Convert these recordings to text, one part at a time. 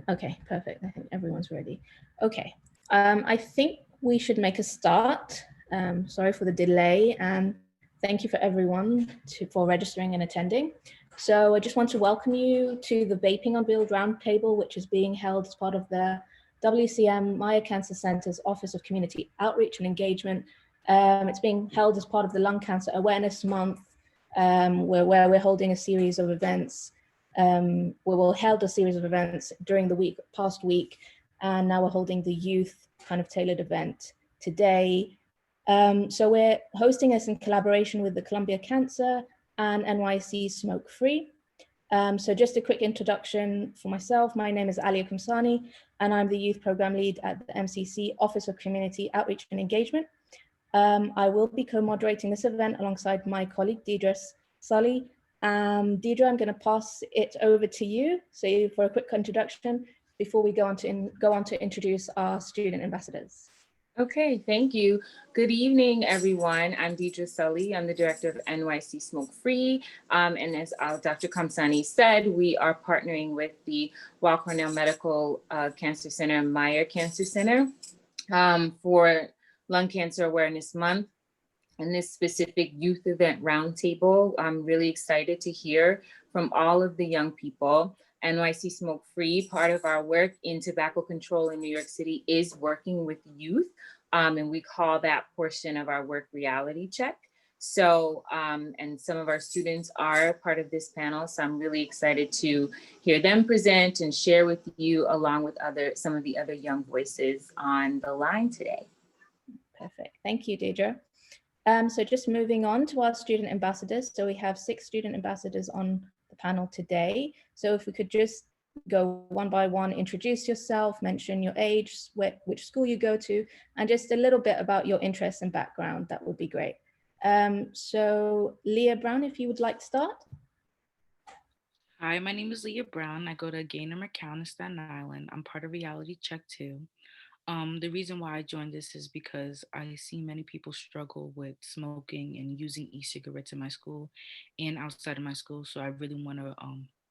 Okay, perfect. I think everyone's ready. Okay, I think we should make a start. Sorry for the delay, and thank you for everyone for registering and attending. So I just want to welcome you to the Vaping Unveiled Roundtable, which is being held as part of the WCM-Meyer Cancer Center's Office of Community Outreach and Engagement. It's being held as part of the Lung Cancer Awareness Month, where we're holding a series of events. We will held a series of events during the past week, and now we're holding the youth kind of tailored event today. So we're hosting this in collaboration with the Columbia Cancer and NYC Smoke Free. So just a quick introduction for myself. My name is Alia Komsany, and I'm the youth program lead at the MCC Office of Community Outreach and Engagement. I will be co-moderating this event alongside my colleague Deidre Sully. Deidre, I'm going to pass it over to you for a quick introduction before we go on to introduce our student ambassadors. Okay, thank you. Good evening, everyone. I'm Deidre Sully. I'm the director of NYC Smoke Free. And as Dr. Komsany said, we are partnering with the Weill Cornell Medical Cancer Center, Meyer Cancer Center, for Lung Cancer Awareness Month. And this specific youth event roundtable, I'm really excited to hear from all of the young people. NYC Smoke Free, part of our work in tobacco control in New York City is working with youth. And we call that portion of our work reality check. So, and some of our students are part of this panel. So I'm really excited to hear them present and share with you along with some of the other young voices on the line today. Perfect, thank you, Deidre. So just moving on to our student ambassadors. So we have 6 student ambassadors on the panel today. So if we could just go one by one, introduce yourself, mention your age, which school you go to, and just a little bit about your interests and background, that would be great. So Leah Brown, if you would like to start. Hi, my name is Leah Brown. I go to Gaynor McCown in Staten Island. I'm part of Reality Check 2. The reason why I joined this is because I see many people struggle with smoking and using e-cigarettes in my school and outside of my school. So I really want to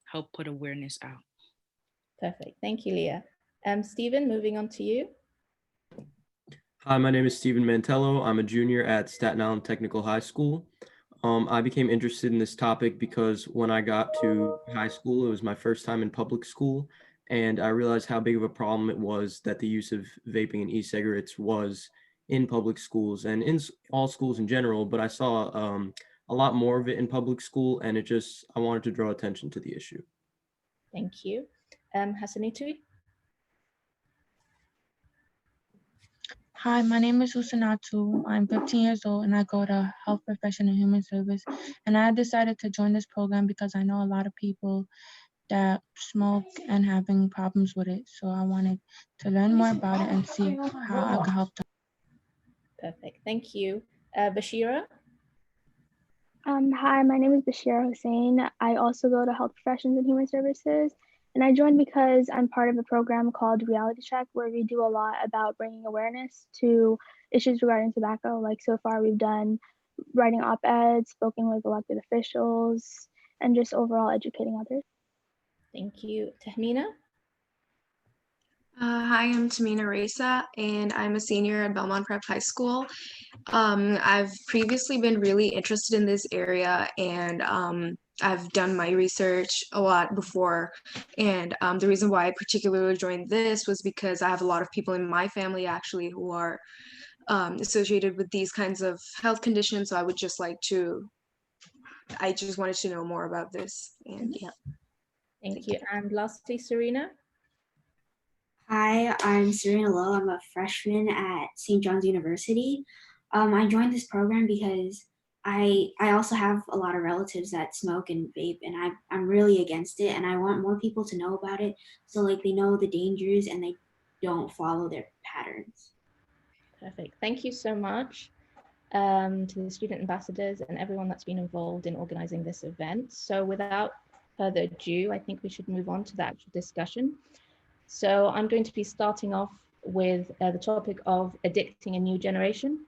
help put awareness out. Perfect. Thank you, Leah. Stephen, moving on to you. Hi, my name is Stephen Mantello. I'm a junior at Staten Island Technical High School. I became interested in this topic because when I got to high school, it was my first time in public school. And I realized how big of a problem it was that the use of vaping and e-cigarettes was in public schools and in all schools in general, but I saw a lot more of it in public school, and I wanted to draw attention to the issue. Thank you. Hasanatu? Hi, my name is Husanatu. I'm 15 years old and I go to Health Profession and Human Service. And I decided to join this program because I know a lot of people that smoke and having problems with it. So I wanted to learn more about it and see how I can help them. Perfect, thank you. Bashira? Hi, my name is Bashira Hussein. I also go to Health Professions and Human Services. And I joined because I'm part of a program called Reality Check, where we do a lot about bringing awareness to issues regarding tobacco. Like so far, we've done writing op-eds, spoken with elected officials, and just overall educating others. Thank you. Tahmina? Hi, I'm Tamina Reza, and I'm a senior at Belmont Prep High School. I've previously been really interested in this area, and I've done my research a lot before. And the reason why I particularly joined this was because I have a lot of people in my family actually who are associated with these kinds of health conditions. So I just wanted to know more about this. And yeah. Thank you. And lastly, Serena? Hi, I'm Serena Lowe. I'm a freshman at St. John's University. I joined this program because I also have a lot of relatives that smoke and vape, and I'm really against it, and I want more people to know about it so like they know the dangers and they don't follow their patterns. Perfect. Thank you so much to the student ambassadors and everyone that's been involved in organizing this event. So without further ado, I think we should move on to the actual discussion. So I'm going to be starting off with the topic of addicting a new generation.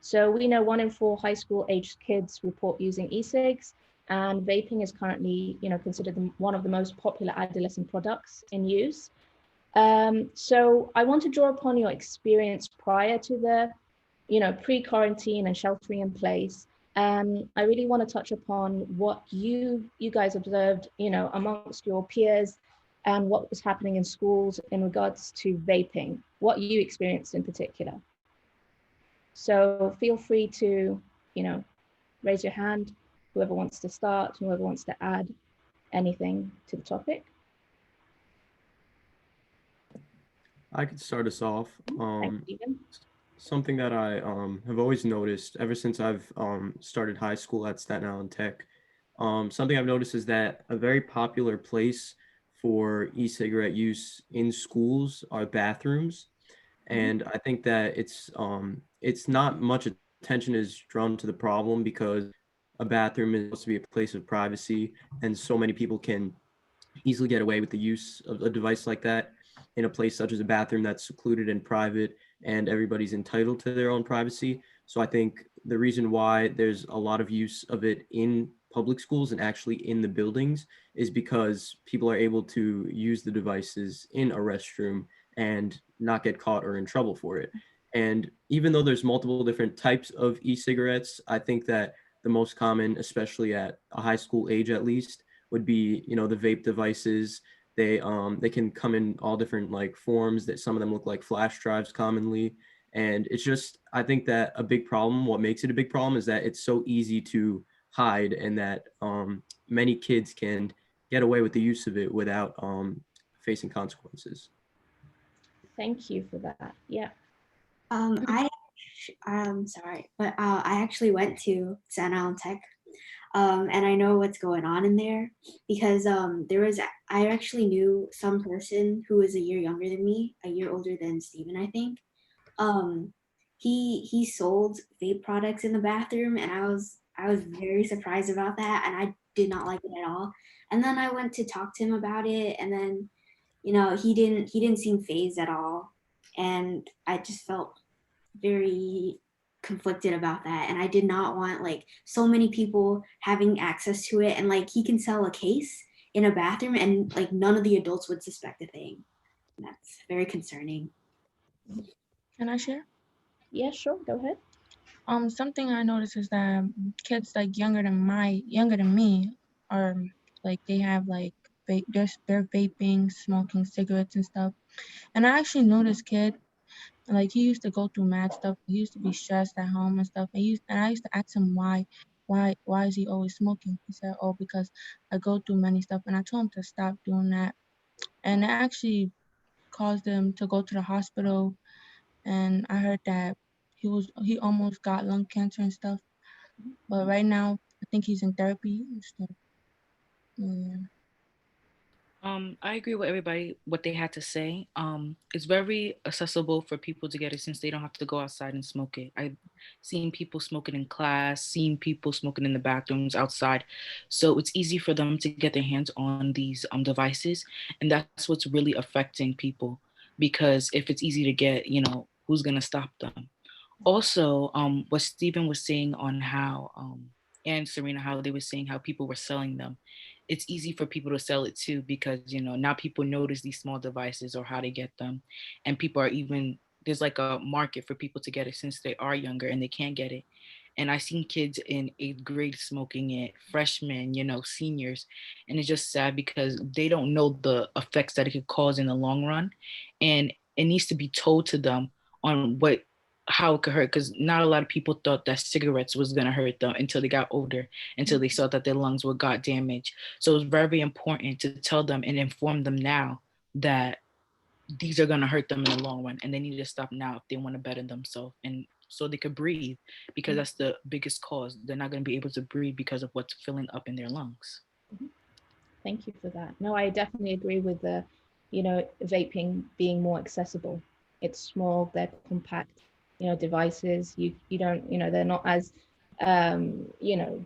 So we know 1 in 4 high school aged kids report using e-cigs, and vaping is currently, considered one of the most popular adolescent products in use. So I want to draw upon your experience prior to the, pre-quarantine and sheltering in place. I really want to touch upon what you guys observed, amongst your peers and what was happening in schools in regards to vaping, what you experienced in particular. So feel free to, raise your hand, whoever wants to start, whoever wants to add anything to the topic. I could start us off. Thanks, Stephen. Something that I have always noticed ever since I've started high school at Staten Island Tech, something I've noticed is that a very popular place for e-cigarette use in schools are bathrooms. And I think that it's not much attention is drawn to the problem because a bathroom is supposed to be a place of privacy, and so many people can easily get away with the use of a device like that in a place such as a bathroom that's secluded and private, and everybody's entitled to their own privacy. So I think the reason why there's a lot of use of it in public schools and actually in the buildings is because people are able to use the devices in a restroom and not get caught or in trouble for it. And even though there's multiple different types of e-cigarettes, I think that the most common, especially at a high school age at least, would be, the vape devices. They can come in all different like forms, that some of them look like flash drives commonly. And it's just, I think that a big problem, what makes it a big problem is that it's so easy to hide, and that many kids can get away with the use of it without facing consequences. Thank you for that. Yeah. I'm sorry, but I actually went to Staten Island Tech, and I know what's going on in there because I actually knew some person who was a year younger than me, a year older than Steven, I think. He sold vape products in the bathroom, and I was very surprised about that, and I did not like it at all. And then I went to talk to him about it, and then he didn't seem fazed at all, and I just felt very conflicted about that, and I did not want like so many people having access to it, and like he can sell a case in a bathroom and like none of the adults would suspect a thing. And that's very concerning. Can I share? Yeah, sure. Go ahead. Something I noticed is that kids like younger than me are like they have like they're vaping, smoking cigarettes and stuff. And I actually knew this kid, like he used to go through mad stuff. He used to be stressed at home and stuff. And I used to ask him why is he always smoking? He said, oh, because I go through many stuff. And I told him to stop doing that. And it actually caused him to go to the hospital. And I heard that he almost got lung cancer and stuff. But right now, I think he's in therapy and stuff. Yeah. I agree with everybody what they had to say. It's very accessible for people to get it since they don't have to go outside and smoke it. I've seen people smoking in class, seen people smoking in the bathrooms outside, so it's easy for them to get their hands on these devices, and that's what's really affecting people. Because if it's easy to get, who's gonna stop them? Also, what Stephen was saying on how, and Serena, how they were saying how people were selling them. It's easy for people to sell it too because, now people notice these small devices or how they get them. And people are even, there's like a market for people to get it since they are younger and they can't get it. And I've seen kids in 8th grade smoking it, freshmen, seniors. And it's just sad because they don't know the effects that it could cause in the long run. And it needs to be told to them on how it could hurt, because not a lot of people thought that cigarettes was going to hurt them until they got older, until they saw that their lungs got damaged. So it's very important to tell them and inform them now that these are going to hurt them in the long run, and they need to stop now if they want to better themselves, and so they could breathe, because that's the biggest cause. They're not going to be able to breathe because of what's filling up in their lungs. Thank you for that. No, I definitely agree with the, vaping being more accessible. It's small, they're compact, devices. You don't, they're not as, you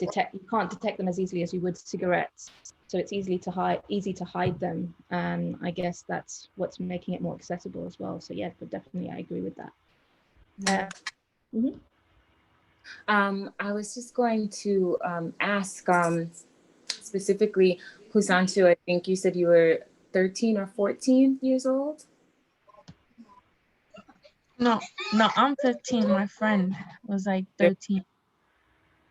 can't detect them as easily as you would cigarettes. So it's easy to hide them. And I guess that's what's making it more accessible as well. So yeah, but definitely I agree with that. I was just going to ask specifically, Husantu, I think you said you were 13 or 14 years old? No, no, I'm 15. My friend was like 13.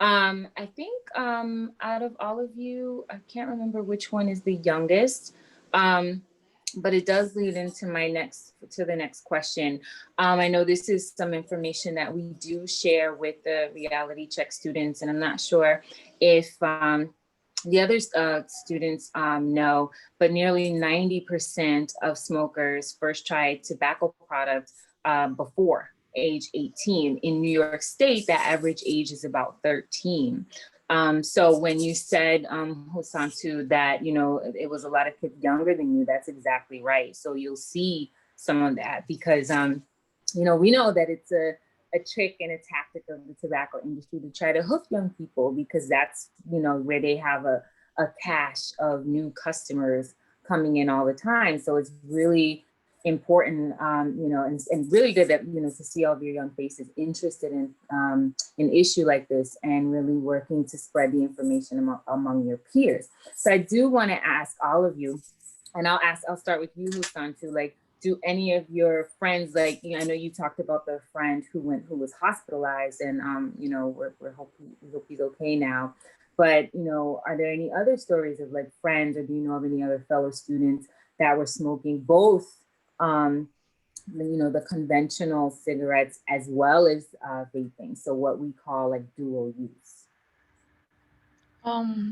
I think out of all of you, I can't remember which one is the youngest, but it does lead into the next question. I know this is some information that we do share with the reality check students, and I'm not sure if the other students know, but nearly 90% of smokers first tried tobacco products before age 18. In New York State, the average age is about 13. So when you said, Hosantu, that, you know, it was a lot of kids younger than you, that's exactly right. So you'll see some of that because, you know, we know that it's a trick and a tactic of the tobacco industry to try to hook young people because that's, you know, where they have a cache of new customers coming in all the time. So it's really important, you know, and really good that, you know, to see all of your young faces interested in an issue like this and really working to spread the information among your peers. So I do want to ask all of you, and I'll start with you, Husantu, like, do any of your friends, like, you know, I know you talked about the friend who was hospitalized and, you know, we hope he's okay now. But, you know, are there any other stories of like friends, or do you know of any other fellow students that were smoking both, you know, the conventional cigarettes as well as vaping? So what we call like dual use.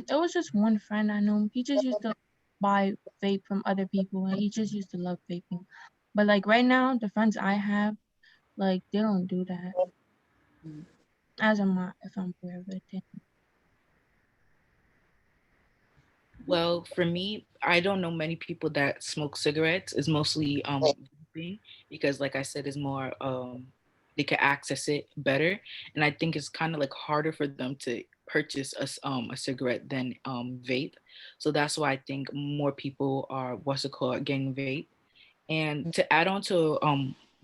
There was just one friend I knew. He just used to buy vape from other people, and he just used to love vaping. But like right now, the friends I have, like they don't do that. As I'm not, if I'm aware of it. Well, for me, I don't know many people that smoke cigarettes. It's mostly vaping because, like I said, it's more they can access it better, and I think it's kind of like harder for them to purchase a cigarette than vape. So that's why I think more people are what's it called getting vape. And to add on to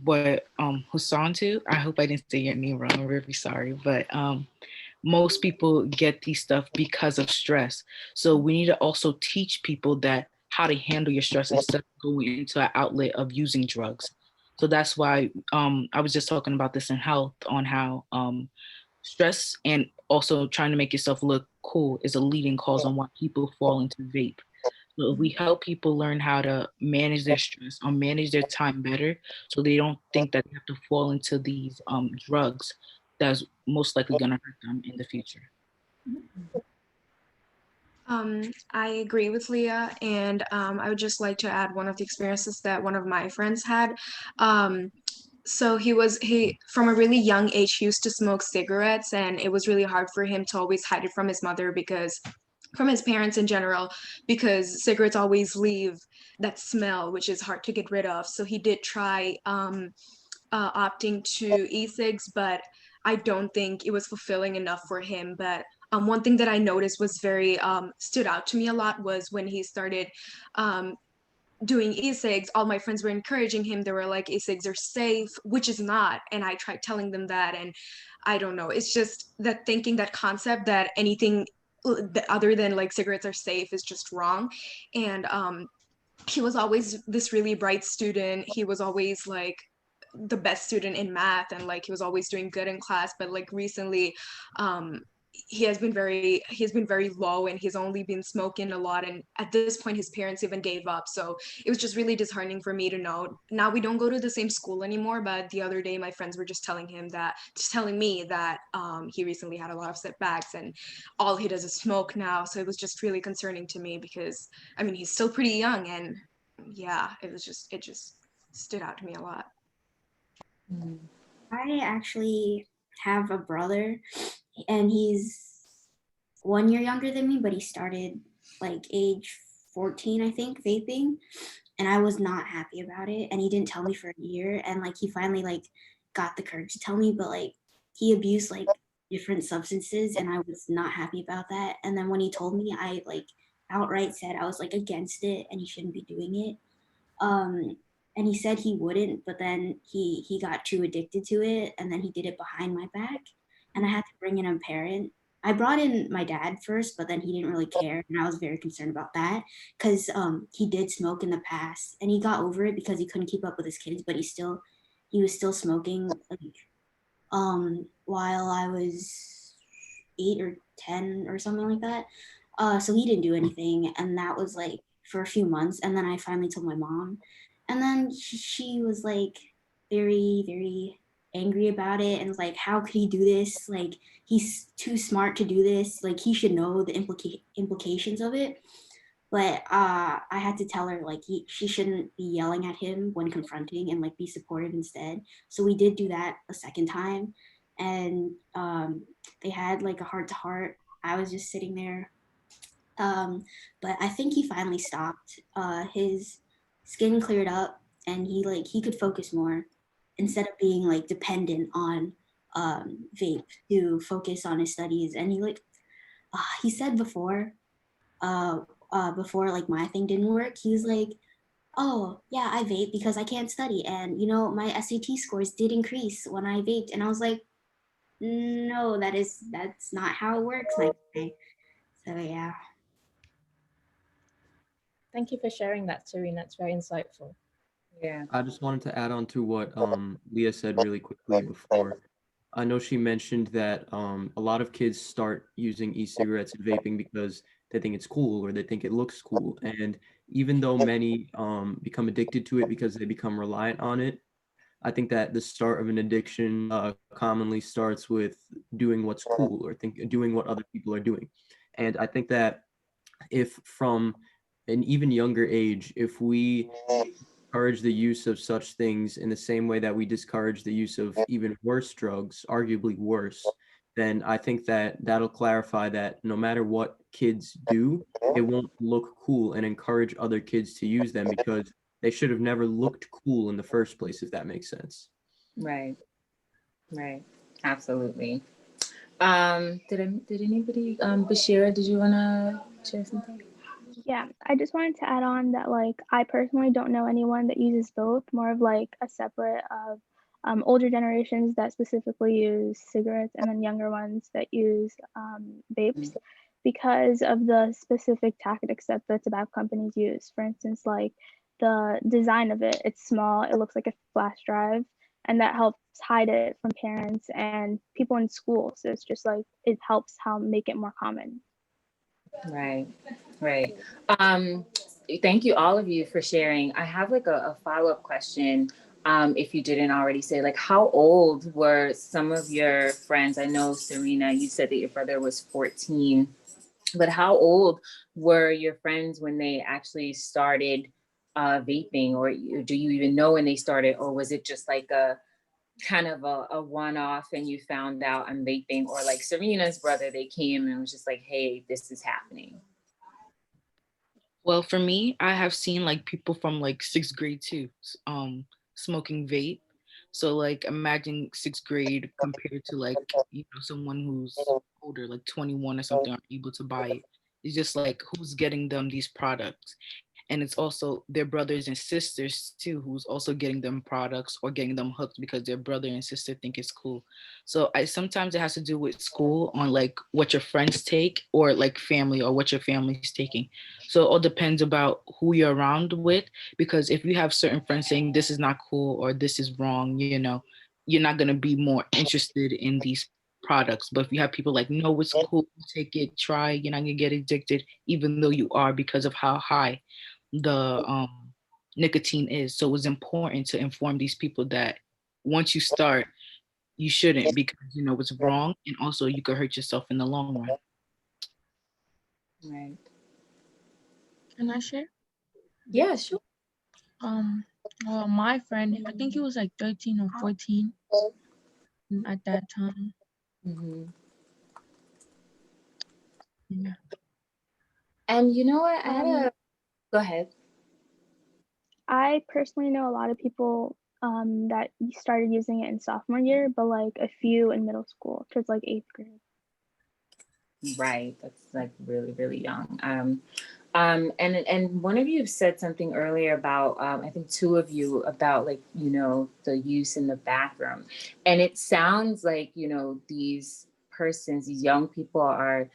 what Hassan to, I hope I didn't say your name wrong. I'm really sorry, but most people get these stuff because of stress. So we need to also teach people that how to handle your stress instead of going into an outlet of using drugs. So that's why I was just talking about this in health on how stress and also trying to make yourself look cool is a leading cause on why people fall into vape. So if we help people learn how to manage their stress or manage their time better, so they don't think that they have to fall into these drugs, that's most likely going to hurt them in the future. I agree with Leah, and I would just like to add one of the experiences that one of my friends had. So he from a really young age, he used to smoke cigarettes, and it was really hard for him to always hide it from his mother because from his parents in general, because cigarettes always leave that smell, which is hard to get rid of. So he did try opting to e-cigs, but I don't think it was fulfilling enough for him. But one thing that I noticed was very stood out to me a lot was when he started doing e-cigs, all my friends were encouraging him. They were like, e-cigs are safe, which is not. And I tried telling them that, and I don't know. It's just that thinking that concept that anything other than like cigarettes are safe is just wrong. And he was always this really bright student. He was always like the best student in math, and like he was always doing good in class, but like recently he has been very low, and he's only been smoking a lot, and at this point his parents even gave up. So it was just really disheartening for me to know. Now we don't go to the same school anymore, but the other day my friends were just telling me that he recently had a lot of setbacks and all he does is smoke now. So it was just really concerning to me because I mean he's still pretty young, and yeah, it just stood out to me a lot. I actually have a brother, and he's 1 year younger than me, but he started like age 14, I think, vaping, and I was not happy about it, and he didn't tell me for a year, and like he finally like got the courage to tell me, but like he abused like different substances, and I was not happy about that. And then when he told me, I like outright said I was like against it and he shouldn't be doing it. And he said he wouldn't, but then he got too addicted to it, and then he did it behind my back, and I had to bring in a parent. I brought in my dad first, but then he didn't really care, and I was very concerned about that because he did smoke in the past, and he got over it because he couldn't keep up with his kids, but he still he was still smoking like while I was 8 or 10 or something like that. So he didn't do anything, and that was like for a few months. And then I finally told my mom, and then she was like very, very angry about it, and was like, "How could he do this? Like, he's too smart to do this. Like, he should know the implications of it." But I had to tell her like she shouldn't be yelling at him when confronting, and like be supportive instead. So we did do that a second time, and they had like a heart to heart. I was just sitting there, but I think he finally stopped. His skin cleared up, and he could focus more instead of being like dependent on vape to focus on his studies. And he said before like my thing didn't work, he was like, "Oh yeah, I vape because I can't study, and my SAT scores did increase when I vaped." And I was like, "No, that's not how it works, my guy." So yeah. Thank you for sharing that, Serena. It's very insightful. Yeah. I just wanted to add on to what Leah said really quickly before. I know she mentioned that a lot of kids start using e-cigarettes and vaping because they think it's cool or they think it looks cool. And even though many become addicted to it because they become reliant on it, I think that the start of an addiction commonly starts with doing what's cool or doing what other people are doing. And I think that if from an even younger age, if we discourage the use of such things in the same way that we discourage the use of even worse drugs, arguably worse, then I think that that'll clarify that no matter what kids do, it won't look cool and encourage other kids to use them because they should have never looked cool in the first place, if that makes sense. Right. Right. Absolutely. Did anybody, Bashira, did you want to share something? Yeah, I just wanted to add on that, like, I personally don't know anyone that uses both, more of like a separate of older generations that specifically use cigarettes, and then younger ones that use vapes because of the specific tactics that the tobacco companies use. For instance, like the design of it, it's small, it looks like a flash drive, and that helps hide it from parents and people in school. So it's just like, it helps how make it more common. Right, right. Thank you, all of you, for sharing. I have like a follow-up question. If you didn't already say, like, how old were some of your friends? I know, Serena, you said that your brother was 14, but how old were your friends when they actually started vaping? Or do you even know when they started? Or was it just like a kind of a one-off and you found out I'm vaping? Or like Serena's brother, they came and was just like, hey, this is happening. Well, for me, I have seen like people from like 6th grade too, smoking vape. So like imagine 6th grade compared to like, someone who's older, like 21 or something, are able to buy it. It's just like who's getting them these products. And it's also their brothers and sisters too, who's also getting them products or getting them hooked because their brother and sister think it's cool. So I sometimes it has to do with school on like what your friends take, or like family, or what your family's taking. So it all depends about who you're around with, because if you have certain friends saying this is not cool or this is wrong, you're not going to be more interested in these products. But if you have people like, no, it's cool, take it, try, you're not going to get addicted, even though you are, because of how high the nicotine is. So it's important to inform these people that once you start, you shouldn't, because you know it's wrong, and also you could hurt yourself in the long run. Right. Can I share? Yeah, sure. Well, my friend, I think he was like 13 or 14 at that time. Mm-hmm. Yeah. And you know what? Go ahead. I personally know a lot of people that started using it in sophomore year, but like a few in middle school, towards like 8th grade. Right. That's like really, really young. And one of you said something earlier about, I think two of you, about like, the use in the bathroom. And it sounds like, these persons, these young people are,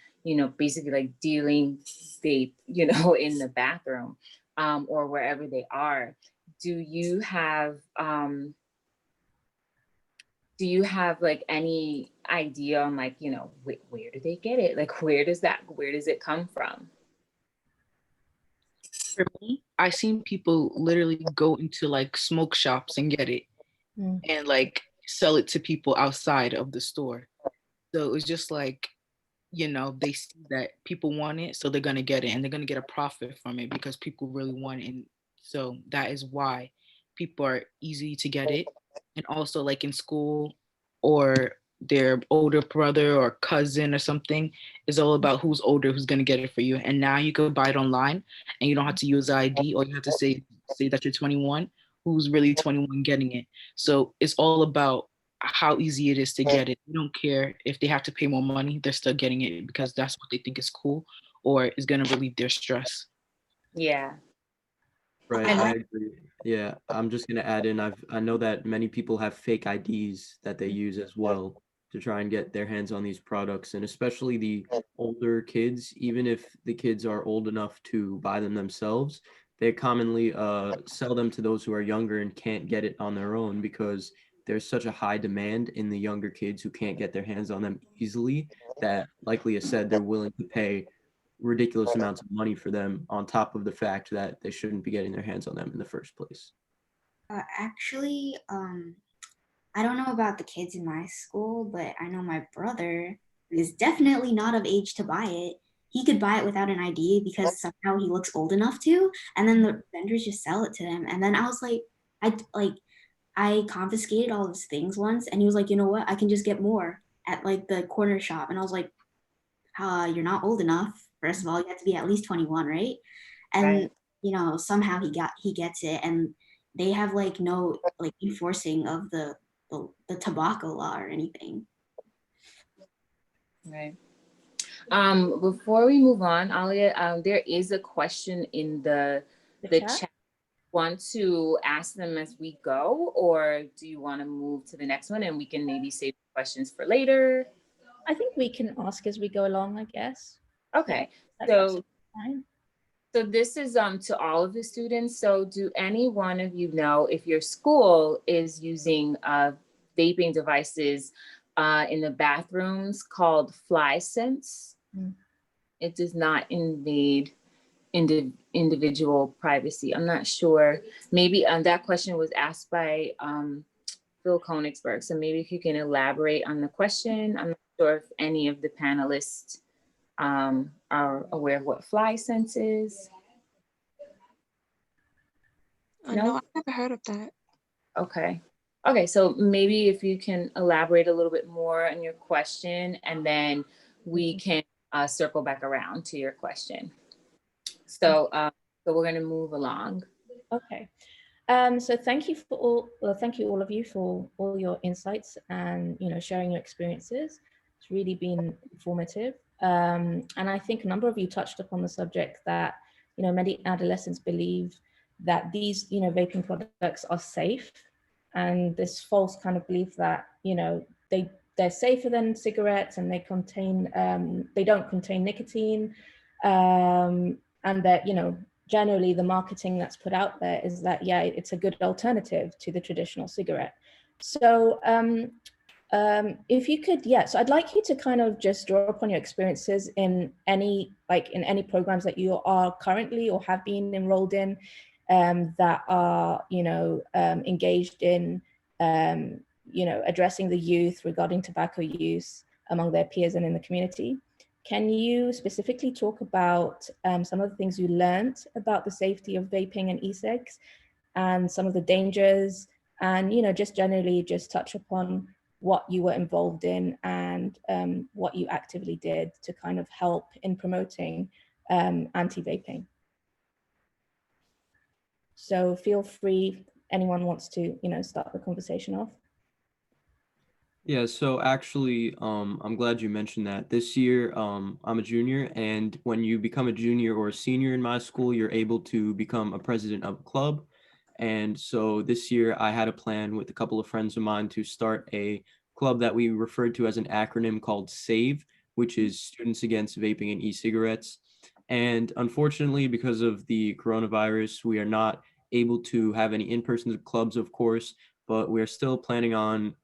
basically like dealing vape, in the bathroom, or wherever they are. Do you have, do you have like any idea on like, you know, where do they get it? Like, where does it come from? For me, I seen people literally go into like smoke shops and get it and like sell it to people outside of the store. So it was just like, you know, they see that people want it, so they're gonna get it and they're gonna get a profit from it because people really want it. And so that is why people are easy to get it. And also like in school or their older brother or cousin or something is all about who's older, who's gonna get it for you. And now you can buy it online and you don't have to use ID, or you have to say that you're 21, who's really 21 getting it. So it's all about how easy it is to get it. They don't care if they have to pay more money, they're still getting it because that's what they think is cool or is going to relieve their stress. Yeah. Right, I agree. Yeah, I'm just gonna add in, I know that many people have fake IDs that they use as well to try and get their hands on these products, and especially the older kids, even if the kids are old enough to buy them themselves, they commonly sell them to those who are younger and can't get it on their own because there's such a high demand in the younger kids who can't get their hands on them easily that, like Leah said, they're willing to pay ridiculous amounts of money for them on top of the fact that they shouldn't be getting their hands on them in the first place. Actually, I don't know about the kids in my school, but I know my brother is definitely not of age to buy it. He could buy it without an ID because somehow he looks old enough to, and then the vendors just sell it to him. And then I was like, I confiscated all of his things once, and he was like, you know what? I can just get more at like the corner shop. And I was like, you're not old enough. First of all, you have to be at least 21, right? And you know, somehow he gets it, and they have like no like enforcing of the tobacco law or anything. Right. Before we move on, Alia, there is a question in the chat. Want to ask them as we go, or do you want to move to the next one and we can maybe save questions for later? I think we can ask as we go along, I guess. Okay. Yeah, so this is to all of the students. So do any one of you know if your school is using vaping devices in the bathrooms called FlySense? It does not invade individual privacy. I'm not sure. Maybe that question was asked by Phil Konigsberg. So maybe if you can elaborate on the question. I'm not sure if any of the panelists are aware of what FlySense is. No, I've never heard of that. Okay. Okay, so maybe if you can elaborate a little bit more on your question, and then we can circle back around to your question. So, so we're going to move along. Okay. So thank you all of you for all your insights and sharing your experiences. It's really been informative. And I think a number of you touched upon the subject that many adolescents believe that these vaping products are safe, and this false kind of belief that they're safer than cigarettes and they don't contain nicotine, and that generally the marketing that's put out there is that it's a good alternative to the traditional cigarette. So if you could, so I'd like you to kind of just draw upon your experiences in any programs that you are currently or have been enrolled in that are engaged in addressing the youth regarding tobacco use among their peers and in the community. Can you specifically talk about some of the things you learned about the safety of vaping and e-cigs and some of the dangers, and just generally just touch upon what you were involved in and what you actively did to kind of help in promoting anti-vaping? So feel free, anyone wants to start the conversation off. Yeah, so actually, I'm glad you mentioned that. This year, I'm a junior, and when you become a junior or a senior in my school, you're able to become a president of a club. And so this year, I had a plan with a couple of friends of mine to start a club that we referred to as an acronym called SAVE, which is Students Against Vaping and E-Cigarettes. And unfortunately, because of the coronavirus, we are not able to have any in-person clubs, of course, but we're still planning on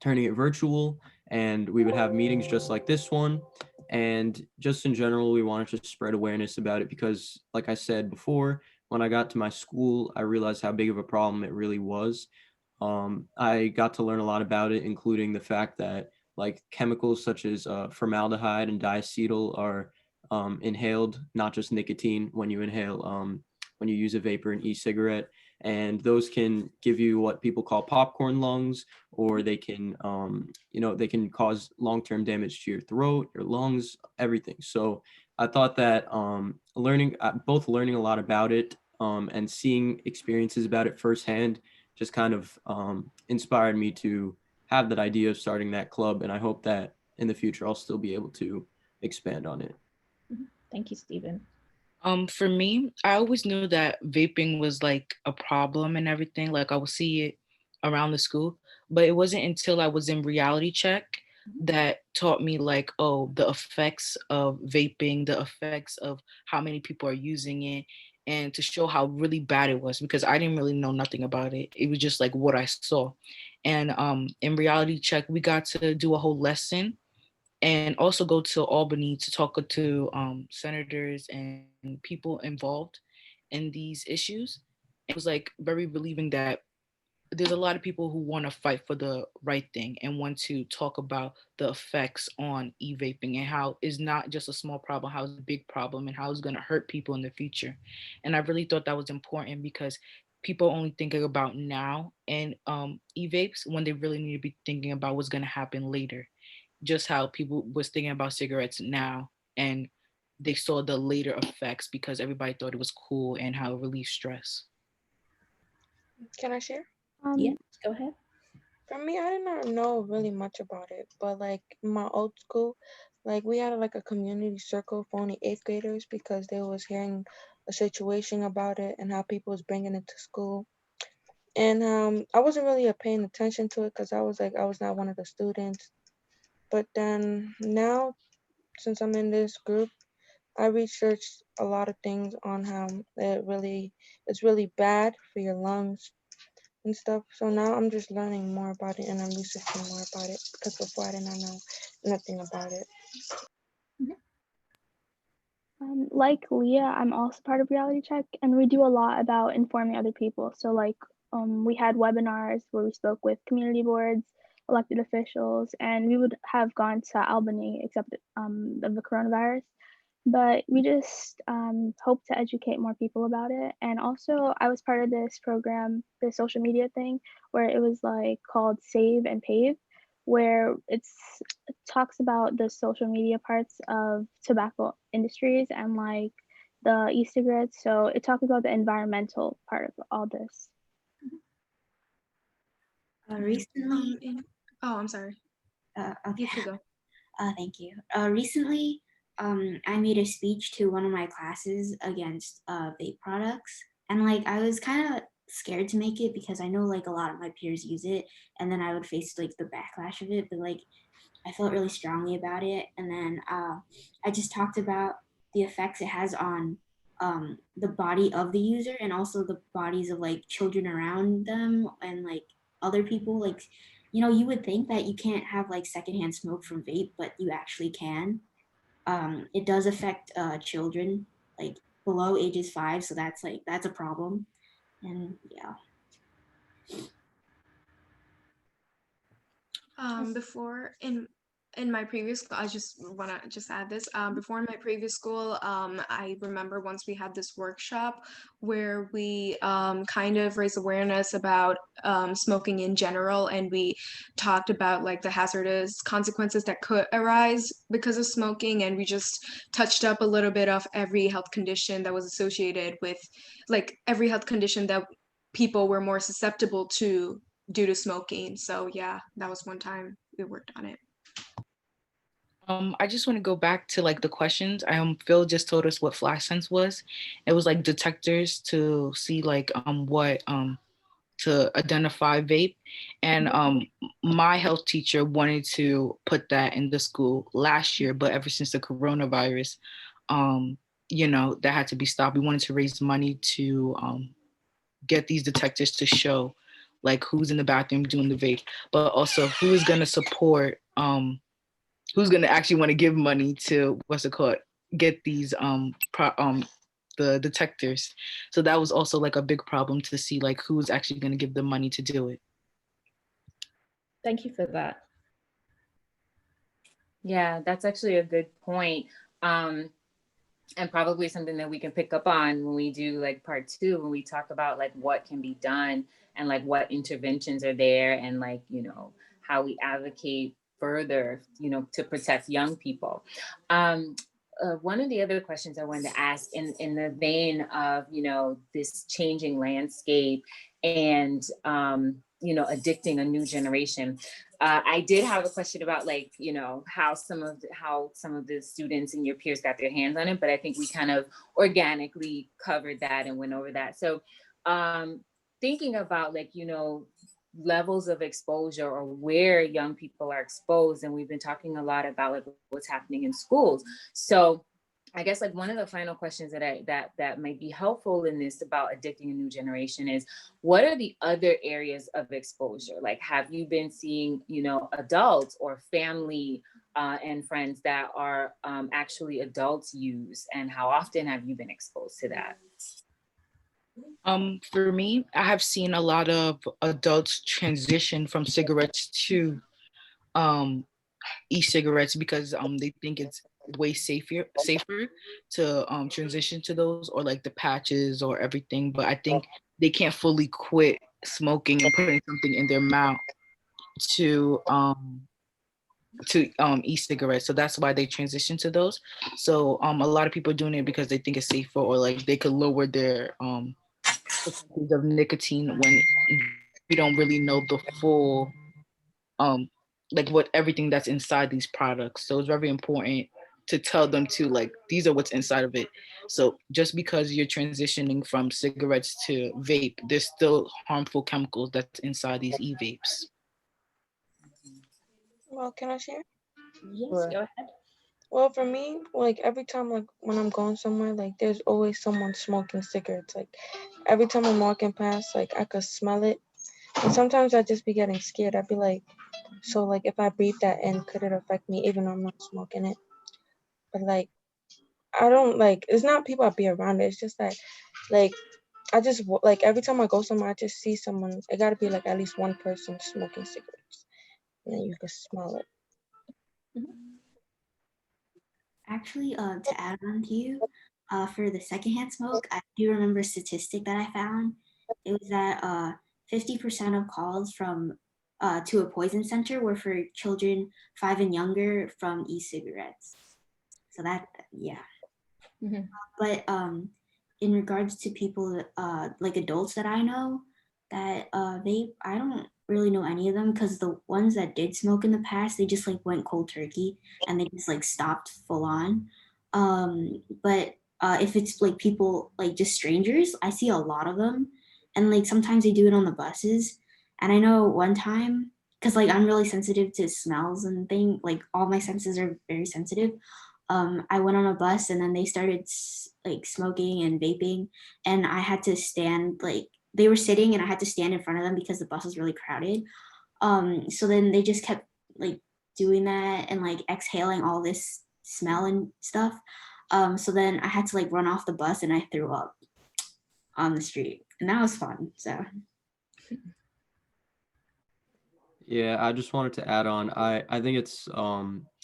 turning it virtual, and we would have meetings just like this one. And just in general, we wanted to spread awareness about it because, like I said before, when I got to my school, I realized how big of a problem it really was. I got to learn a lot about it, including the fact that like chemicals such as formaldehyde and diacetyl are inhaled, not just nicotine, when you inhale, when you use a vapor and e-cigarette. And those can give you what people call popcorn lungs, or they can, they can cause long-term damage to your throat, your lungs, everything. So I thought that both learning a lot about it and seeing experiences about it firsthand just kind of inspired me to have that idea of starting that club. And I hope that in the future I'll still be able to expand on it. Thank you, Stephen. For me, I always knew that vaping was like a problem and everything. Like I would see it around the school, but it wasn't until I was in reality check that taught me like, oh, the effects of vaping, the effects of how many people are using it, and to show how really bad it was because I didn't really know nothing about it. It was just like what I saw. And in reality check, we got to do a whole lesson and also go to Albany to talk to senators and people involved in these issues. It was like very relieving that there's a lot of people who want to fight for the right thing and want to talk about the effects on e-vaping and how it's not just a small problem, how it's a big problem and how it's going to hurt people in the future. And I really thought that was important because people only thinking about now and e-vapes when they really need to be thinking about what's going to happen later. Just how people was thinking about cigarettes now and they saw the later effects because everybody thought it was cool and how it relieved stress. Can I share? Yeah, go ahead. For me, I did not know really much about it, but like in my old school, like we had like a community circle for only 8th graders because they was hearing a situation about it and how people was bringing it to school. And I wasn't really paying attention to it because I was not one of the students. But then now, since I'm in this group, I researched a lot of things on how it's really bad for your lungs and stuff. So now I'm just learning more about it and I'm researching more about it because before I did not know nothing about it. Like Leah, I'm also part of Reality Check, and we do a lot about informing other people. So like we had webinars where we spoke with community boards, elected officials, and we would have gone to Albany except of the coronavirus. But we just hope to educate more people about it. And also I was part of this program, this social media thing, where it was like called Save and Pave, where it talks about the social media parts of tobacco industries and like the e-cigarettes. So it talks about the environmental part of all this. Recently, I'm sorry. okay. You could go. Thank you. Recently, I made a speech to one of my classes against vape products, and like I was kind of scared to make it because I know like a lot of my peers use it, and then I would face like the backlash of it. But like I felt really strongly about it, and then I just talked about the effects it has on the body of the user and also the bodies of like children around them and like other people. Like, you know, you would think that you can't have like secondhand smoke from vape, but you actually can. It does affect children like below ages 5, so that's a problem. And yeah. Before in my previous, I just want to just add this. Before in my previous school, I remember once we had this workshop where we kind of raised awareness about smoking in general, and we talked about like the hazardous consequences that could arise because of smoking, and we just touched up a little bit of every health condition that was associated with, like every health condition that people were more susceptible to due to smoking. So yeah, that was one time we worked on it. I just want to go back to like the questions. Phil just told us what flash sense was. It was like detectors to see like what to identify vape. And my health teacher wanted to put that in the school last year, but ever since the coronavirus, that had to be stopped. We wanted to raise money to get these detectors to show like who's in the bathroom doing the vape, but also who's going to support, who's going to actually want to give money to, what's it called, get these the detectors. So that was also like a big problem to see like who's actually going to give the money to do it. Thank you for that. Yeah, that's actually a good point. And probably something that we can pick up on when we do like part 2, when we talk about like what can be done and like what interventions are there, and like, you know, how we advocate further, you know, to protect young people. One of the other questions I wanted to ask in the vein of, you know, this changing landscape and, you know, addicting a new generation. I did have a question about like, you know, how some of the students and your peers got their hands on it, but I think we kind of organically covered that and went over that. So thinking about like, you know, levels of exposure or where young people are exposed, and we've been talking a lot about like what's happening in schools. So I guess like one of the final questions that might be helpful in this about addicting a new generation is, what are the other areas of exposure? Like, have you been seeing, you know, adults or family and friends that are actually adults use, and how often have you been exposed to that? For me, I have seen a lot of adults transition from cigarettes to e-cigarettes because they think it's way safer to transition to those, or like the patches or everything. But I think they can't fully quit smoking and putting something in their mouth to e-cigarettes. So that's why they transition to those. So a lot of people are doing it because they think it's safer, or like they could lower their percentage of nicotine, when we don't really know the full like what everything that's inside these products. So it's very important to tell them to like, these are what's inside of it. So just because you're transitioning from cigarettes to vape, there's still harmful chemicals that's inside these e-vapes. Well, can I share? Yes, Sure. go ahead. Well, for me, like every time, like when I'm going somewhere, like there's always someone smoking cigarettes. Like every time I'm walking past, like I could smell it. And sometimes I just be getting scared. I'd be like, so like if I breathe that in, could it affect me even though I'm not smoking it? But like, I don't like, it's not people I be around. It's just that like, I just like every time I go somewhere, I just see someone, it gotta be like at least one person smoking cigarettes. And then you can smell it. Actually, to add on to you, for the secondhand smoke, I do remember a statistic that I found. It was that 50% of calls from to a poison center were for children 5 and younger from e-cigarettes. So that, yeah. Mhm. But in regards to people like adults that I know that vape, I don't really know any of them, because the ones that did smoke in the past, they just like went cold turkey and they just like stopped full on. But if it's like people like just strangers, I see a lot of them, and like sometimes they do it on the buses. And I know one time, because like I'm really sensitive to smells and things, like all my senses are very sensitive. I went on a bus and then they started like smoking and vaping, and I had to stand, like they were sitting and I had to stand in front of them because the bus was really crowded. So then they just kept like doing that and like exhaling all this smell and stuff. So then I had to like run off the bus and I threw up on the street, and that was fun. So Yeah, I just wanted to add on. I think it's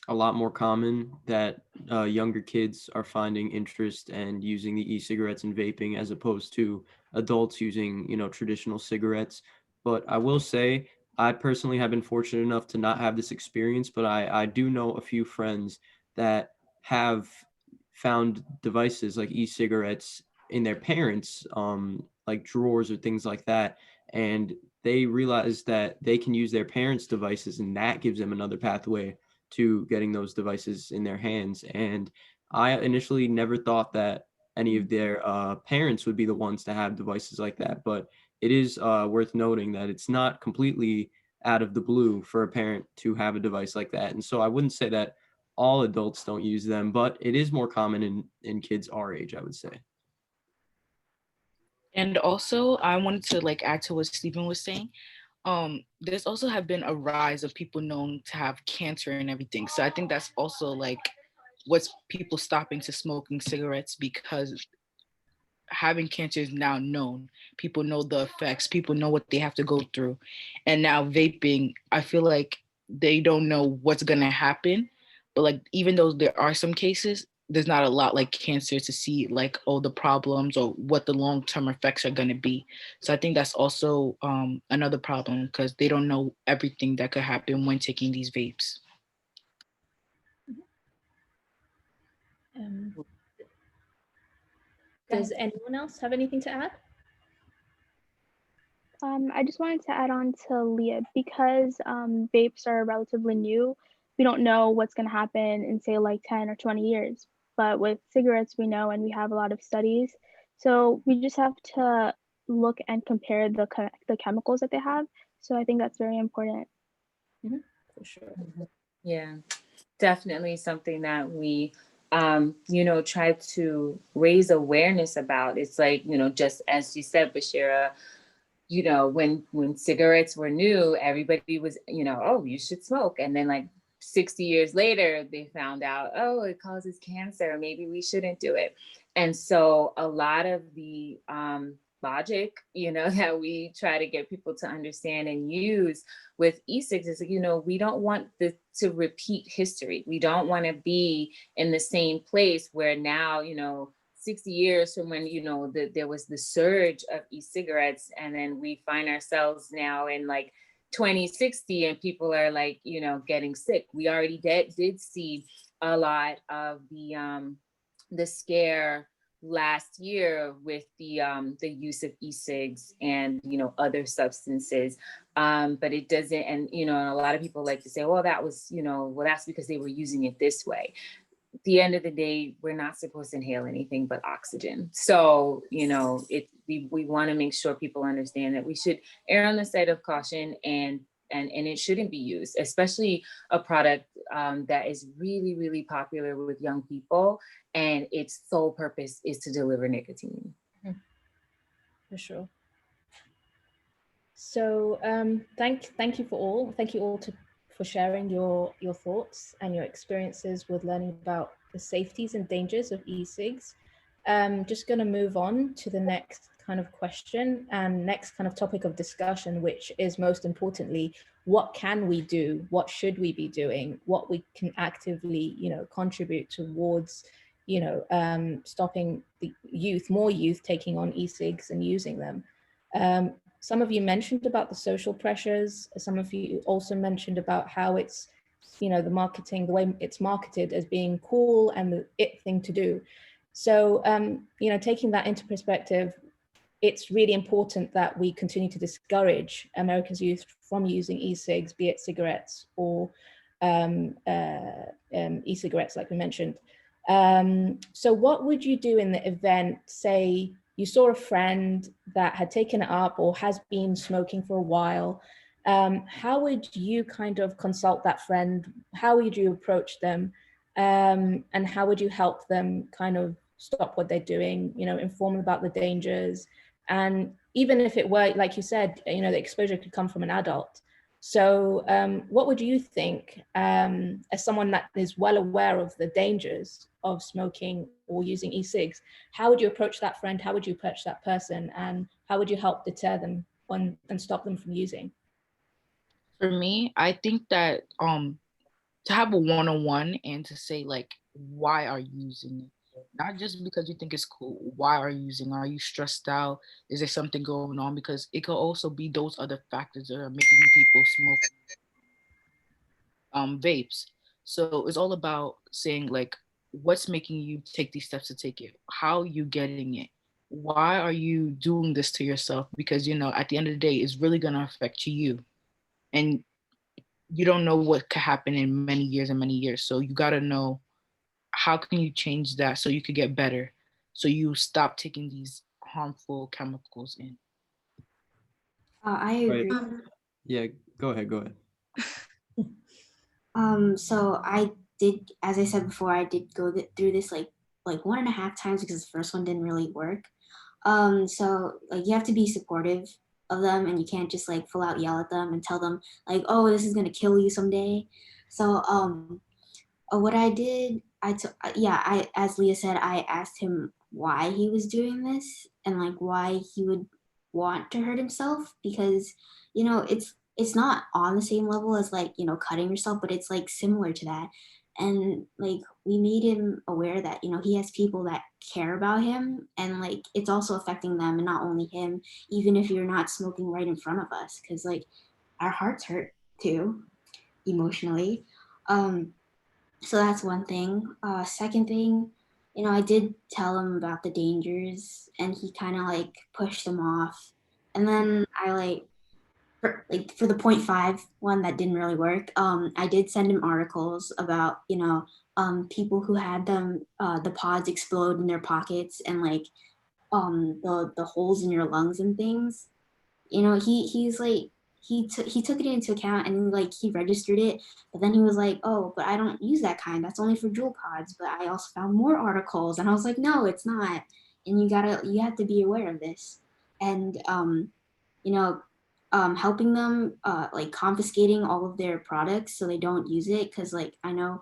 a lot more common that younger kids are finding interest and using the e-cigarettes and vaping as opposed to adults using, traditional cigarettes. But I will say, I personally have been fortunate enough to not have this experience, but I do know a few friends that have found devices like e-cigarettes in their parents' like drawers or things like that, and they realize that they can use their parents' devices, and that gives them another pathway to getting those devices in their hands. And I initially never thought that any of their parents would be the ones to have devices like that, but it is worth noting that it's not completely out of the blue for a parent to have a device like that. And so I wouldn't say that all adults don't use them, but it is more common in kids our age, I would say. And also, I wanted to like add to what Stephen was saying. There's also have been a rise of people known to have cancer and everything. So I think that's also like what's people stopping to smoking cigarettes, because having cancer is now known. People know the effects, people know what they have to go through. And now vaping, I feel like they don't know what's gonna happen. But like even though there are some cases, there's not a lot like cancer to see like, oh, the problems or what the long-term effects are gonna be. So I think that's also another problem, because they don't know everything that could happen when taking these vapes. Does anyone else have anything to add? I just wanted to add on to Leah, because vapes are relatively new. We don't know what's going to happen in, say, like 10 or 20 years. But with cigarettes, we know, and we have a lot of studies. So we just have to look and compare the chemicals that they have. So I think that's very important. Mm-hmm. For sure. Yeah, definitely something that we try to raise awareness about. It's like, just as you said, Bashira, when cigarettes were new, everybody was, oh, you should smoke. And then like 60 years later, they found out, oh, it causes cancer. Maybe we shouldn't do it. And so a lot of the logic, that we try to get people to understand and use with e-cigs is, we don't want this to repeat history. We don't want to be in the same place where now, 60 years from when, there was the surge of e-cigarettes, and then we find ourselves now in like 2060 and people are like, getting sick. We already did see a lot of the scare last year with the use of e-cigs and other substances, but it doesn't, and a lot of people like to say, well, that was that's because they were using it this way. At the end of the day, we're not supposed to inhale anything but oxygen. So we want to make sure people understand that we should err on the side of caution, and it shouldn't be used, especially a product that is really, really popular with young people, and its sole purpose is to deliver nicotine. Mm-hmm. For sure. So thank you all for sharing your thoughts and your experiences with learning about the safeties and dangers of e-cigs. Just going to move on to the next kind of question and next kind of topic of discussion, which is most importantly, what can we do? What should we be doing? What we can actively, contribute towards, stopping the more youth taking on e-cigs and using them. Some of you mentioned about the social pressures. Some of you also mentioned about how it's, the marketing, the way it's marketed as being cool and the it thing to do. So, taking that into perspective, it's really important that we continue to discourage America's youth from using e-cigs, be it cigarettes or e-cigarettes, like we mentioned. So what would you do in the event, say, you saw a friend that had taken it up or has been smoking for a while? How would you kind of consult that friend? How would you approach them? And how would you help them kind of stop what they're doing, inform them about the dangers? And even if it were, like you said, the exposure could come from an adult. So what would you think, as someone that is well aware of the dangers of smoking or using e-cigs, how would you approach that friend? How would you approach that person? And how would you help deter them and stop them from using? For me, I think that to have a one-on-one and to say like, why are you using it? Not just because you think it's cool. Why are you using? Are you stressed out? Is there something going on? Because it could also be those other factors that are making people smoke vapes. So it's all about saying like, what's making you take these steps to take it? How are you getting it? Why are you doing this to yourself? Because at the end of the day, it's really gonna affect you. And you don't know what could happen in many years and many years. So you gotta know, how can you change that so you could get better, so you stop taking these harmful chemicals in. I agree. Yeah, go ahead. So I did, as I said before, I did go through this like 1.5 times because the first one didn't really work. So like you have to be supportive of them, and you can't just like full out yell at them and tell them like, oh, this is gonna kill you someday. So what I did, as Leah said, I asked him why he was doing this and like why he would want to hurt himself, because it's not on the same level as like cutting yourself, but it's like similar to that. And like we made him aware that he has people that care about him, and like it's also affecting them and not only him, even if you're not smoking right in front of us, because like our hearts hurt too emotionally. So that's one thing. Second thing, I did tell him about the dangers, and he kind of like pushed them off. And then I for the 0.5 one that didn't really work. I did send him articles about people who had the pods explode in their pockets, and like the holes in your lungs and things. He's like he took it into account, and like he registered it, but then he was like, oh, but I don't use that kind, that's only for jewel pods. But I also found more articles, and I was like, no, it's not. And you have to be aware of this. And helping them like confiscating all of their products so they don't use it, because like I know,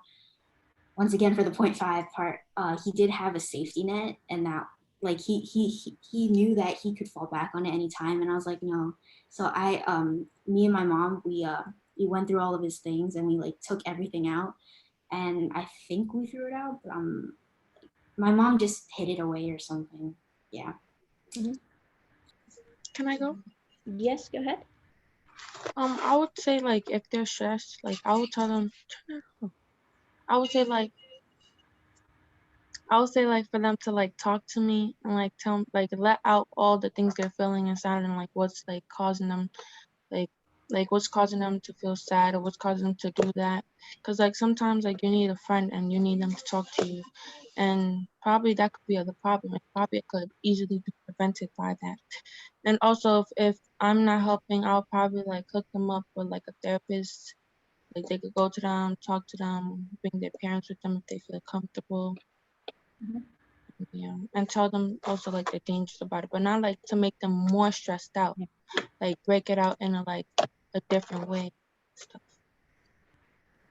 once again, for the 0.5 part, he did have a safety net, and that like he knew that he could fall back on it anytime. And I was like, no. So me and my mom, we went through all of his things, and we like took everything out, and I think we threw it out, but my mom just hid it away or something. Yeah. Mm-hmm. Can I go? Yes, go ahead. I would say like if they're stressed, like I would tell them, I would say like for them to like talk to me and like tell like let out all the things they're feeling inside, and like what's like causing them like what's causing them to feel sad, or what's causing them to do that. Because like sometimes like you need a friend and you need them to talk to you, and probably that could be the problem. Like probably it could easily be prevented by that. And also if I'm not helping, I'll probably like hook them up with like a therapist. Like they could go to them, talk to them, bring their parents with them if they feel comfortable. Mm-hmm. Yeah, and tell them also like the dangers about it, but not like to make them more stressed out. Like break it out in a different way. Stuff.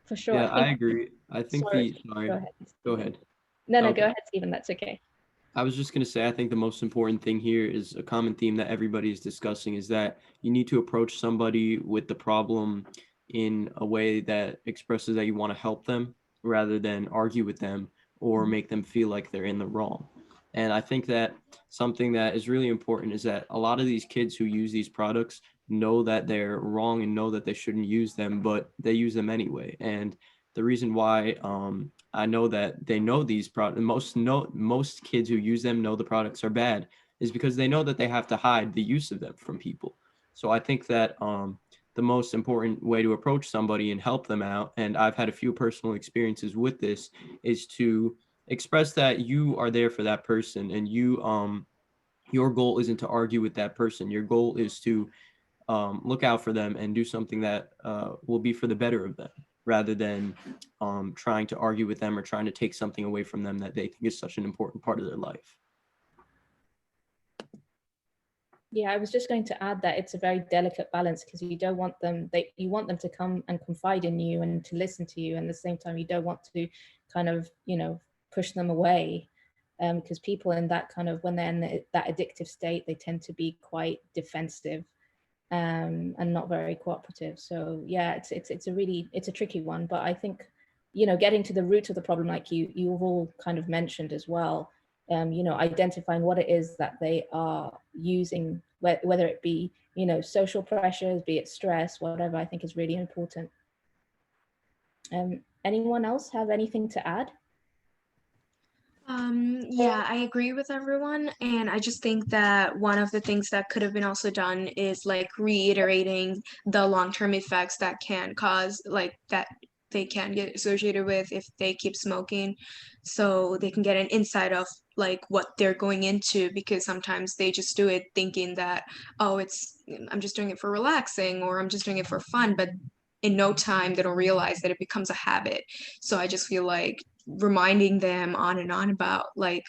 For sure. Yeah, I agree. I think sorry. sorry. Go ahead. Go ahead. No, Okay. go ahead, Stephen. That's okay. I was just going to say, I think the most important thing here is a common theme that everybody is discussing, is that you need to approach somebody with the problem in a way that expresses that you want to help them rather than argue with them or make them feel like they're in the wrong. And I think that something that is really important is that a lot of these kids who use these products know that they're wrong and know that they shouldn't use them, but they use them anyway. And the reason why I know that they know these products, most kids who use them know the products are bad, is because they know that they have to hide the use of them from people. So I think that the most important way to approach somebody and help them out, and I've had a few personal experiences with this, is to express that you are there for that person, and your goal isn't to argue with that person. Your goal is to look out for them and do something that will be for the better of them, rather than trying to argue with them or trying to take something away from them that they think is such an important part of their life. Yeah, I was just going to add that it's a very delicate balance, because you don't want them, you want them to come and confide in you and to listen to you, and at the same time you don't want to kind of push them away, because people in that kind of, when they're in that addictive state, they tend to be quite defensive and not very cooperative. So yeah, it's a tricky one, but I think getting to the root of the problem, like you've all kind of mentioned as well, identifying what it is that they are using, whether it be social pressures, be it stress, whatever, I think is really important. Anyone else have anything to add? Yeah, I agree with everyone. And I just think that one of the things that could have been also done is like reiterating the long-term effects that can cause, like that they can get associated with if they keep smoking, so they can get an insight of like what they're going into, because sometimes they just do it thinking that, oh, I'm just doing it for relaxing, or I'm just doing it for fun, but in no time they don't realize that it becomes a habit. So I just feel like reminding them on and on about like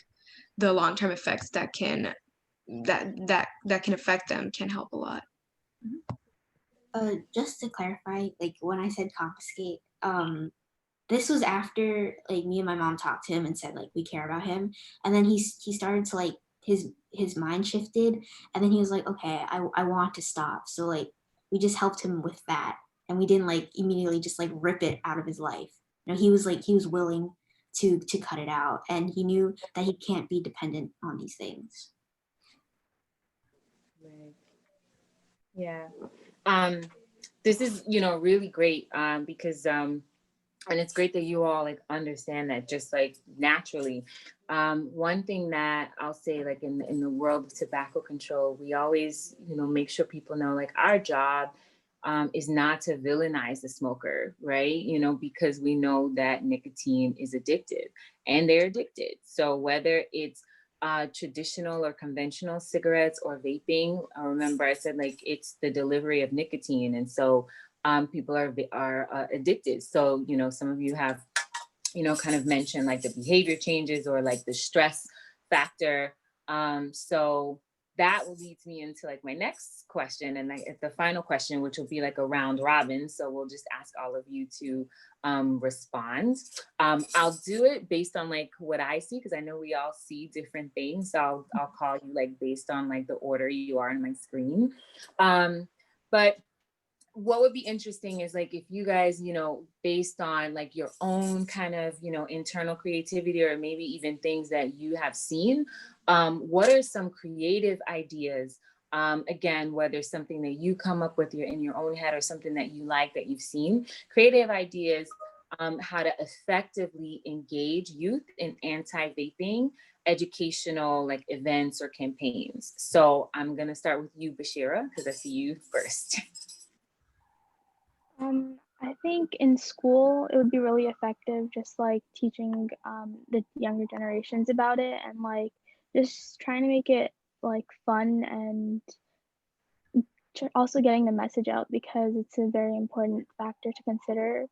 the long-term effects that can affect them can help a lot. Just to clarify, like when I said confiscate, this was after like me and my mom talked to him and said like we care about him, and then he started to like his mind shifted, and then he was like, okay, I want to stop. So like we just helped him with that, and we didn't like immediately just like rip it out of his life. You know, he was willing to cut it out, and he knew that he can't be dependent on these things. Right. Yeah. This is, really great because, and it's great that you all like understand that just like naturally. One thing that I'll say, like in the world of tobacco control, we always, make sure people know like our job is not to villainize the smoker, right? Because we know that nicotine is addictive and they're addicted. So whether it's traditional or conventional cigarettes or vaping, remember I said like it's the delivery of nicotine, and so people are addicted. So some of you have kind of mentioned like the behavior changes or like the stress factor. So that will lead me into like my next question, and like the final question, which will be like a round robin. So we'll just ask all of you to respond. I'll do it based on like what I see, because I know we all see different things. So I'll call you like based on like the order you are on my screen. But what would be interesting is like if you guys, based on like your own kind of, internal creativity, or maybe even things that you have seen, what are some creative ideas? Again, whether something that you come up with in your own head or something that you like that you've seen, creative ideas, how to effectively engage youth in anti-vaping educational like events or campaigns. So I'm gonna start with you, Bashira, because I see you first. I think in school it would be really effective, just like teaching the younger generations about it, and like just trying to make it like fun, and also getting the message out, because it's a very important factor to consider.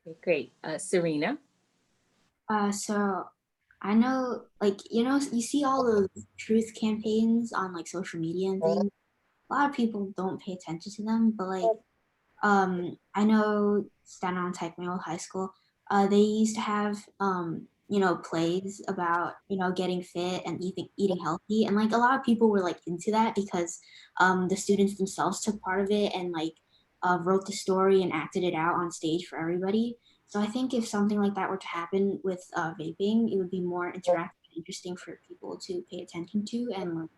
Okay, great. Serena. So I know, like, you see all those truth campaigns on like social media and things. A lot of people don't pay attention to them, but like, I know Staten Island Technical High School, they used to have, plays about, getting fit and eating healthy. And like a lot of people were like into that because the students themselves took part of it and like wrote the story and acted it out on stage for everybody. So I think if something like that were to happen with vaping, it would be more interactive and interesting for people to pay attention to and learn.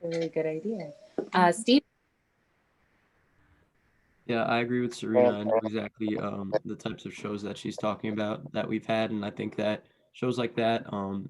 A really good idea. Steve? Yeah, I agree with Serena. I know exactly the types of shows that she's talking about that we've had, and I think that shows like that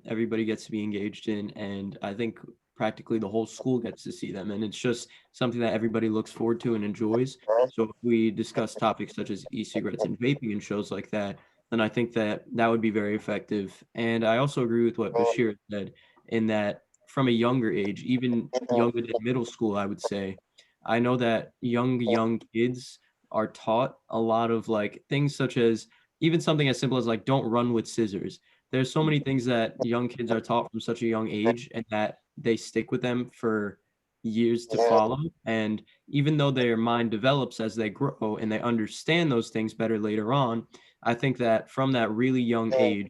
everybody gets to be engaged in, and I think practically the whole school gets to see them, and it's just something that everybody looks forward to and enjoys. So if we discuss topics such as e-cigarettes and vaping and shows like that, then I think that that would be very effective. And I also agree with what Bashir said in that from a younger age, even younger than middle school, I would say, I know that young kids are taught a lot of like things such as even something as simple as like don't run with scissors. There's so many things that young kids are taught from such a young age and that they stick with them for years to follow. And even though their mind develops as they grow and they understand those things better later on, I think that from that really young age,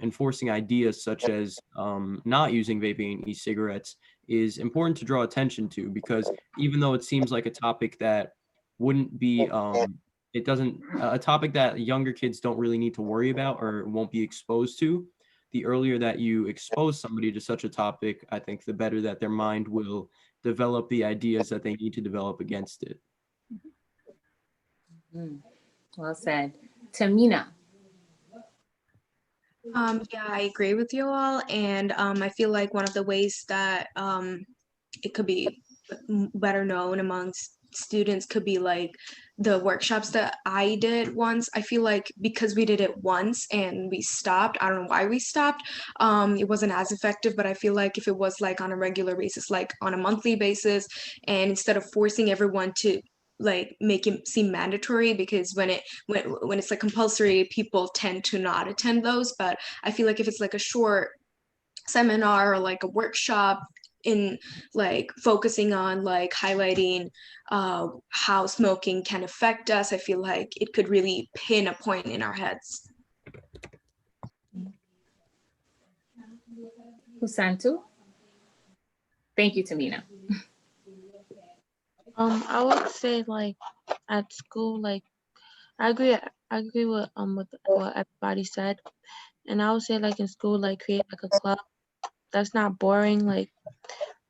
enforcing ideas such as not using vaping and e-cigarettes is important to draw attention to, because even though it seems like a topic that wouldn't be it doesn't a topic that younger kids don't really need to worry about or won't be exposed to, the earlier that you expose somebody to such a topic, I think the better that their mind will develop the ideas that they need to develop against it. Well said. Tamina. Yeah, I agree with you all, and I feel like one of the ways that it could be better known amongst students could be like the workshops that I did once. I feel like because we did it once and we stopped, I don't know why we stopped, it wasn't as effective, but I feel like if it was like on a regular basis, like on a monthly basis, and instead of forcing everyone to like make it seem mandatory, because when it's like compulsory, people tend to not attend those. But I feel like if it's like a short seminar or like a workshop in like focusing on like highlighting how smoking can affect us, I feel like it could really pin a point in our heads. Husantu? Thank you, Tamina. I would say like at school, like I agree with what everybody said, and I would say like in school, like create like a club that's not boring, like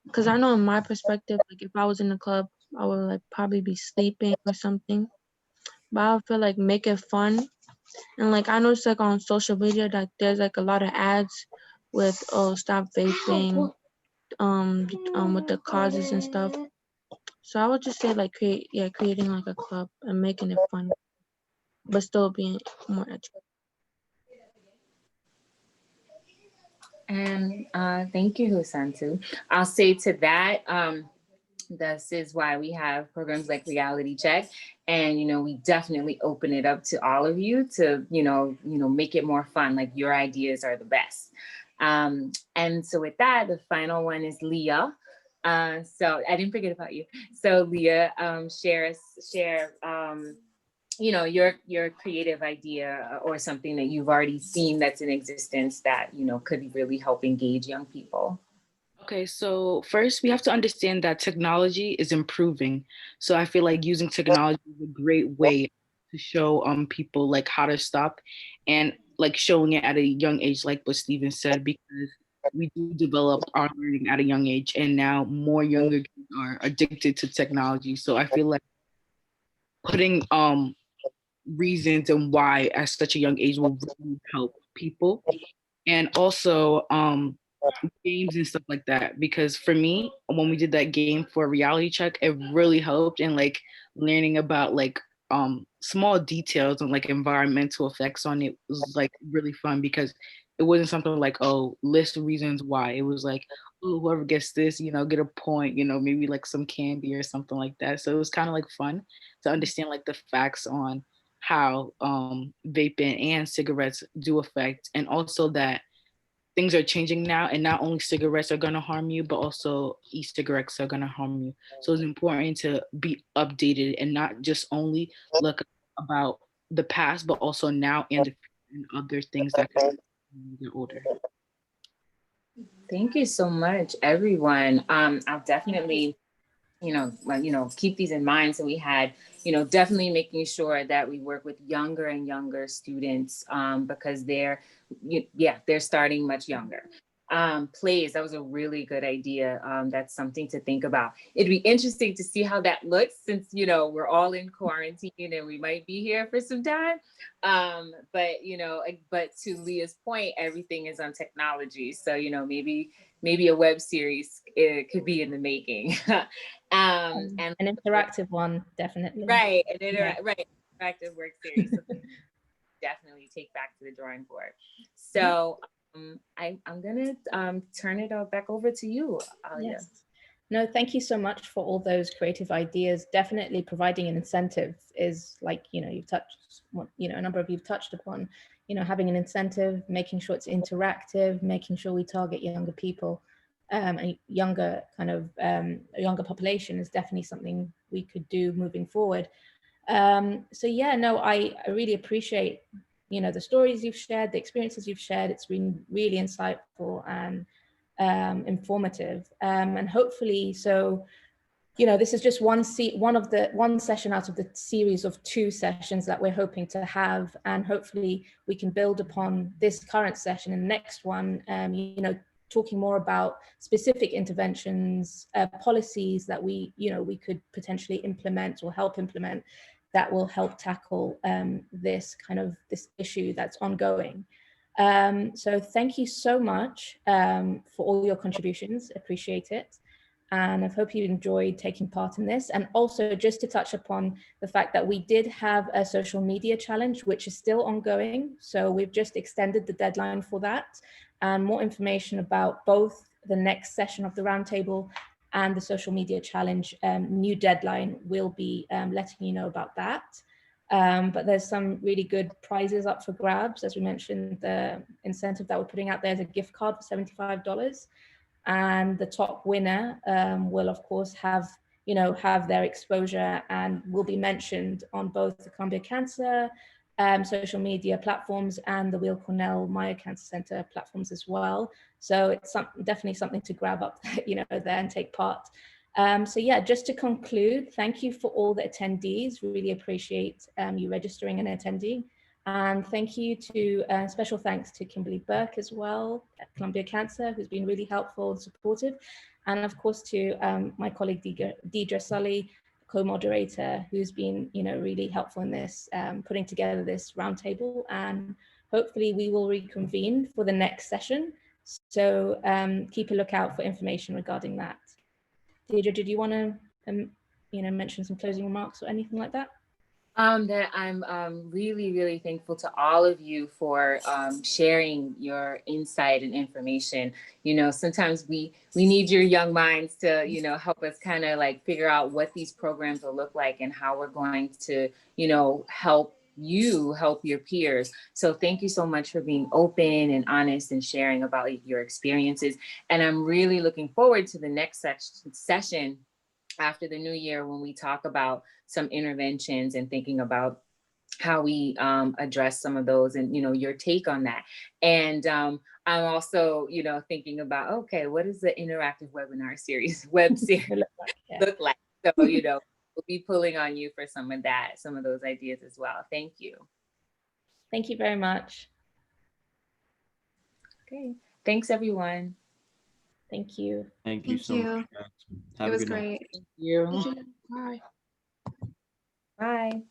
because I know in my perspective, like if I was in the club, I would like probably be sleeping or something. But I would feel like make it fun, and like I noticed like on social media that there's like a lot of ads with stop vaping, with the causes and stuff. So I would just say like creating like a club and making it fun, but still being more educated. And thank you, Husantu. I'll say to that, this is why we have programs like Reality Check, and we definitely open it up to all of you to make it more fun. Like, your ideas are the best. And so with that, the final one is Leah. So I didn't forget about you. So Leah, share your creative idea or something that you've already seen that's in existence that could really help engage young people. Okay, so first we have to understand that technology is improving. So I feel like using technology is a great way to show people like how to stop, and like showing it at a young age, like what Steven said, because we do develop our learning at a young age, and now more younger kids are addicted to technology. So I feel like putting reasons and why at such a young age will really help people. And also games and stuff like that, because for me, when we did that game for Reality Check, it really helped in like learning about like small details and like environmental effects on it was like really fun, because it wasn't something like, oh, list reasons why. It was like, oh, whoever gets this, get a point, maybe like some candy or something like that. So it was kind of like fun to understand like the facts on how vaping and cigarettes do affect, and also that things are changing now, and not only cigarettes are going to harm you, but also e-cigarettes are going to harm you. So it's important to be updated and not just only look about the past, but also now and other things that could happen when you get older. Thank you so much, everyone. I'll definitely keep these in mind. So we had, definitely making sure that we work with younger and younger students because they're starting much younger. Plays, that was a really good idea. That's something to think about. It'd be interesting to see how that looks since, we're all in quarantine and we might be here for some time. But to Leah's point, everything is on technology. So, maybe a web series could be in the making. And an interactive one, definitely. Right, interactive work series. So definitely take back to the drawing board. So I'm gonna turn it back over to you, Alia. Yes. No, thank you so much for all those creative ideas. Definitely providing an incentive is like, you've touched, a number of you've touched upon, having an incentive, making sure it's interactive, making sure we target younger people, a younger a younger population is definitely something we could do moving forward. So yeah, no, I really appreciate, the stories you've shared, the experiences you've shared. It's been really insightful and informative, and hopefully, so this is just one session out of the series of 2 sessions that we're hoping to have, and hopefully we can build upon this current session and the next one, talking more about specific interventions, policies that we could potentially implement or help implement that will help tackle this issue that's ongoing. So thank you so much for all your contributions. Appreciate it. And I hope you enjoyed taking part in this. And also just to touch upon the fact that we did have a social media challenge, which is still ongoing. So we've just extended the deadline for that. And more information about both the next session of the roundtable and the social media challenge new deadline, will be letting you know about that. But there's some really good prizes up for grabs. As we mentioned, the incentive that we're putting out there is a gift card for $75. And the top winner will, of course, have their exposure and will be mentioned on both the Columbia Cancer social media platforms and the Weill Cornell Meyer Cancer Center platforms as well. So it's definitely something to grab up, there and take part. So yeah, just to conclude, thank you for all the attendees. Really appreciate you registering and attending. And thank you to, special thanks to Kimberly Burke as well at Columbia Cancer, who's been really helpful and supportive. And of course to my colleague Deidre Sully, co-moderator, who's been really helpful in this, putting together this roundtable. And hopefully we will reconvene for the next session. So keep a lookout for information regarding that. Deidre, did you want to mention some closing remarks or anything like that? That I'm really, really thankful to all of you for sharing your insight and information. Sometimes we need your young minds to, help us kind of like figure out what these programs will look like and how we're going to, help you help your peers. So thank you so much for being open and honest and sharing about your experiences. And I'm really looking forward to the next session after the new year, when we talk about some interventions and thinking about how we address some of those and, your take on that. And I'm also, thinking about, okay, what is the interactive webinar series, web series look like? So, we'll be pulling on you for some of those ideas as well. Thank you. Thank you very much. Okay. Thanks, everyone. Thank you. Thank you so much. It was great. Thank you. Thank you. Bye. Bye.